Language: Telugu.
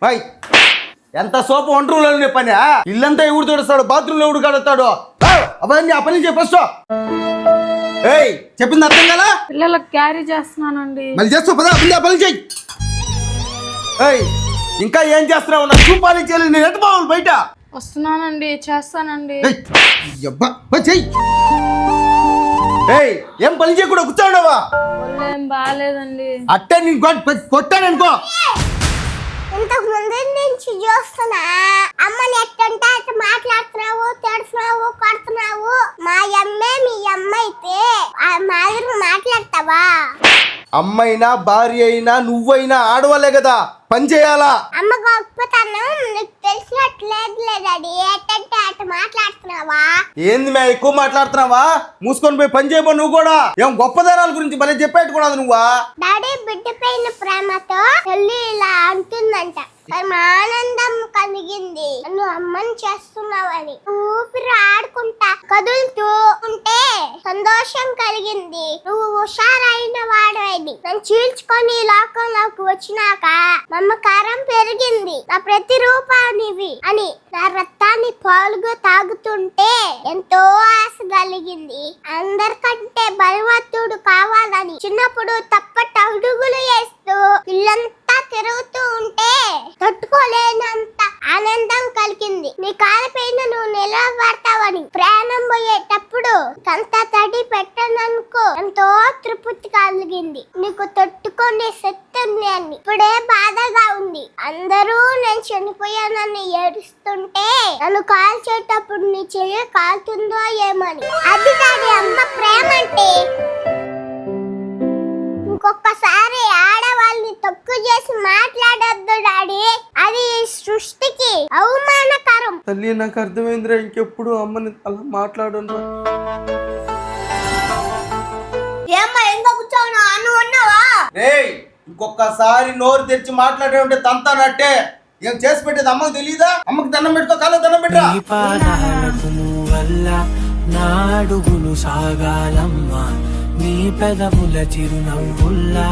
బాయ్ ఎంత సోపు వంట రూమ్లో పని ఇల్లంతా ఎవడు తోడుస్తాడు బాత్రూంలో ఎవడు కడుస్తాడు అవన్నీ ఆ పని చెప్పొచ్చు. ఏయ్ చెప్పింది అర్థం కదా? పిల్లలకు క్యారీ చేస్తున్నానండి. మళ్ళీ చేస్తావు పదా ఆ పని చెయ్యి. ఏయ్ ఇంకా ఏం చేస్తున్నావు? నా చూపాలి చేయలేదు నేను ఎంత బావాలి బయట. వస్తున్నానండి, చేస్తానండి. చెయ్యి. ఏయ్ ఏం పని చేయకుండా కూర్చోండవా? ఏం బాగాలేదండి. అట్టే నేను కొట్టాననుకో. ఇంతకు ముందు నుంచి చూస్తున్నా అమ్మని ఎట్టంటే అట్లా మాట్లాడుతున్నావు, తెడుస్తున్నావు, కొడుతున్నావు. మా అమ్మే మీ అమ్మ అయితే మాదిరి మాట్లాడతావా? అమ్మైనా భార్య అయినా నువ్వైనా ఆడవాలే కదా, పని చేయాలా. అమ్మ గొప్పతనం నీకు తెలిసినట్లేదు డాడీ. ఎట్టంటే అట్లా మాట్లాడుతున్నావా? ఏంది మే ఎక్కువ మాట్లాడుతున్నావా? మూసుకొని పోయి పని చేయబో. నువ్వు కూడా ఏం గొప్పదనాల గురించి భలే చెప్పేట్టుకున్నావు నువ్వా. డాడీ బిడ్డ పైన ప్రేమతో తల్లి ఇలా అంటుందంట, ఆనందం కలిగింది నువ్వు అమ్మని చేస్తున్నావని. ఊపిరి ఆడుకుంటా కదులుతూ ఉంటే సంతోషం కలిగింది. నువ్వు హుషారైన వాడవని నన్ను చీల్చుకొని ఈ లోకంలోకి వచ్చినాక మమకారం పెరిగింది. నా ప్రతి రూపానివి అని నా రక్తాన్ని పాలుగా తాగుతుంటే ఎంతో ఆశ కలిగింది. అందరికంటే బలవంతుడు కావాలని చిన్నప్పుడు తప్పట అడుగులు వేస్తూ ఇల్లంతా తిరుగుతూ ఉంటే తట్టుకోలేనంత ఆనందం కలిగింది. నీ కాలపైన నువ్వు నిలబడతావని ప్రాణం పోయేటప్పుడు కంత తడి పెట్టననుకో ఎంతో తృప్తి కలిగింది. నీకు తట్టుకునే శక్తి ఉంది అని ఇప్పుడే బాధగా ఉంది. అందరూ నేను చనిపోయానని ఏడుస్తుంటే నన్ను కాల్చేటప్పుడు నీ చెయ్యి కాలుతుందో ఏమని. అది దాని అమ్మ ప్రేమ అంటే. ఇంకొకసారి ఆడవాళ్ళని తక్కువ చేసి మాట్లాడొద్దు డాడీ, అది సృష్టికి అవమానకరం. తల్లి నాకు అర్థమైందిరా, ఇంకెప్పుడు అమ్మని అలా మాట్లాడను. ఏమ్మా ఇంకా కూర్చోను అను ఉన్నావా? రేయ్ ఇంకొకసారి నోరు తెరిచి మాట్లాడే ఉంటే తంతానట్టే. ఏం చేసి పెట్టేది అమ్మకి తెలియదా? అమ్మకి దండం పెట్టుకో, కాళ్ళ దండం పెట్టరా. నా అడుగులు సాగాలమ్మా, నీ పెదవుల చిరునవ్వుల్లా.